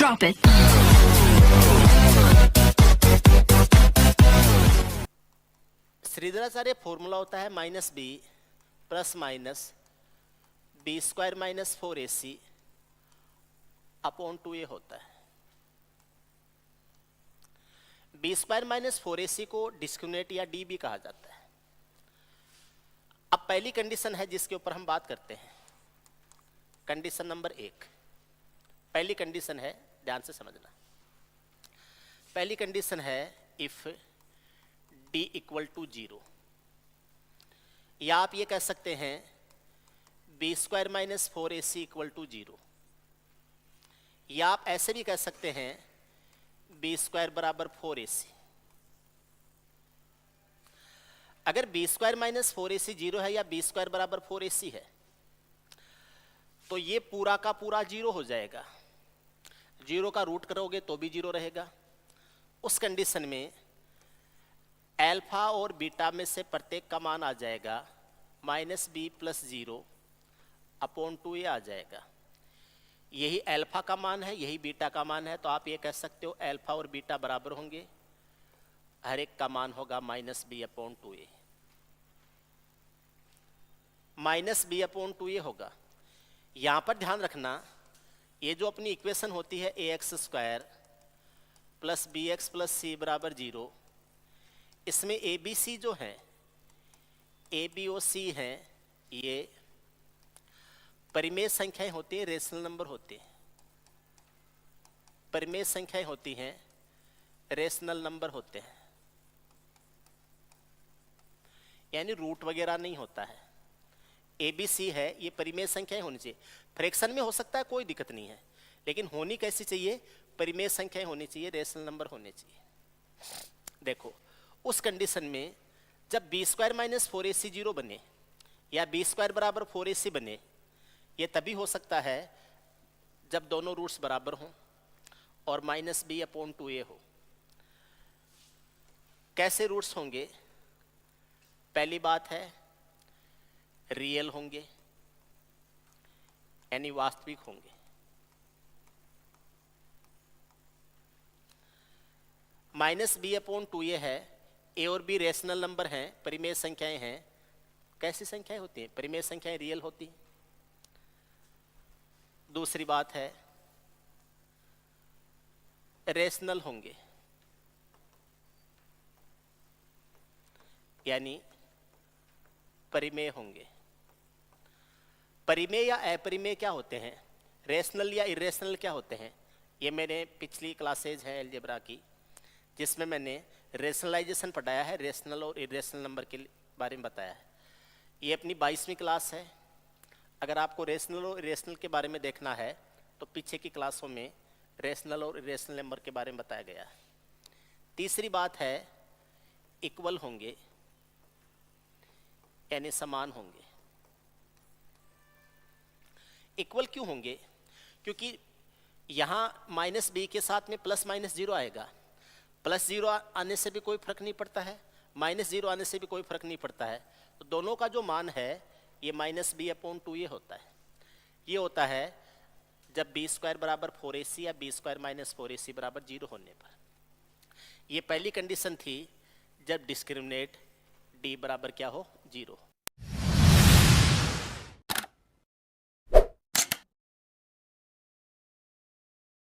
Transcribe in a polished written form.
Drop it. Shridharacharya formula होता है minus b plus minus b square minus 4ac upon 2a होता है। B square minus 4ac को discriminate या डी भी कहा जाता है। अब पहली कंडीशन है जिसके ऊपर हम बात करते हैं, कंडीशन नंबर 1। पहली कंडीशन है, ध्यान से समझना। पहली कंडीशन है इफ d इक्वल टू 0, या आप ये कह सकते हैं b square minus 4ac equal to 0, या आप ऐसे भी कह सकते हैं बी स्क्वायर बराबर 4ac। अगर बी स्क्वायर माइनस 4ac 0 है या बी स्क्वायर बराबर 4ac है तो ये पूरा का पूरा 0 हो जाएगा। 0 का रूट करोगे तो भी 0 रहेगा। उस कंडीशन में अल्फा और बीटा में से प्रत्येक का मान आ जाएगा minus b plus 0 upon 2a आ जाएगा। यही अल्फा का मान है, यही बीटा का मान है, तो आप ये कह सकते हो अल्फा और बीटा बराबर होंगे, हर एक का मान होगा minus b upon 2a। Minus b upon 2a होगा। यहां पर ध्यान रखना, ये जो अपनी इक्वेशन होती है ax square plus B X plus C बराबर 0, इसमें ए बी सी जो है, ए बी और सी हैं, ये परिमेय संख्याएं होती हैं, रेशनल नंबर होते हैं। परिमेय संख्याएं होती हैं, रेशनल नंबर होते हैं, यानी रूट वगैरह नहीं होता है। ए बी सी है, ये परिमेय संख्याएं होनी चाहिए। फ्रैक्शन में हो सकता है, कोई दिक्कत नहीं है, लेकिन होनी कैसी चाहिए? परिमेय संख्याएं होनी चाहिए, रेशनल नंबर होने चाहिए। देखो, उस कंडीशन में जब बी स्क्वायर माइनस 4ac 0 बने या बी स्क्वायर बराबर 4ac बने, ये तभी हो सकता है जब दोनों रूट्स बराबर हों और माइनस बी अपॉन 2a हो। कैसे रूट्स होंगे? पहली बात है रियल होंगे, यानी वास्तविक होंगे। माइनस बी अपॉन 2a है, ए और बी रेशनल नंबर हैं, परिमेय संख्याएं हैं। कैसी संख्याएं होती हैं? परिमेय संख्याएं रियल होती हैं। दूसरी बात है रेशनल होंगे, यानी परिमेय होंगे। परिमेय या अपरिमेय क्या होते हैं? रेशनल या इरेशनल क्या होते हैं? ये मैंने पिछली क्लासेज है अलजेब्रा की, जिसमें मैंने रेशनलाइजेशन पढ़ाया है, रेशनल और इरेशनल नंबर के बारे में बताया है। ये अपनी 22वीं क्लास है। अगर आपको रेशनल और इरेशनल के बारे में देखना है तो पीछे की क्लासों में रेशनल और इरेशनल नंबर के बारे में बताया गया है। तीसरी बात है इक्वल होंगे, यानी समान होंगे। इक्वल क्यों होंगे? क्योंकि यहां माइनस बी के साथ में प्लस माइनस 0 आएगा। प्लस 0 आने से भी कोई फर्क नहीं पड़ता है, माइनस 0 आने से भी कोई फर्क नहीं पड़ता है। तो दोनों का जो मान है ये माइनस बी अपॉन 2a होता है। ये होता है जब बी स्क्वायर बराबर 4ac या बी स्क्वायर माइनस 4ac बराबर 0 होने पर। ये पहली कंडीशन थी जब डिस्क्रिमिनेट d बराबर क्या हो? 0।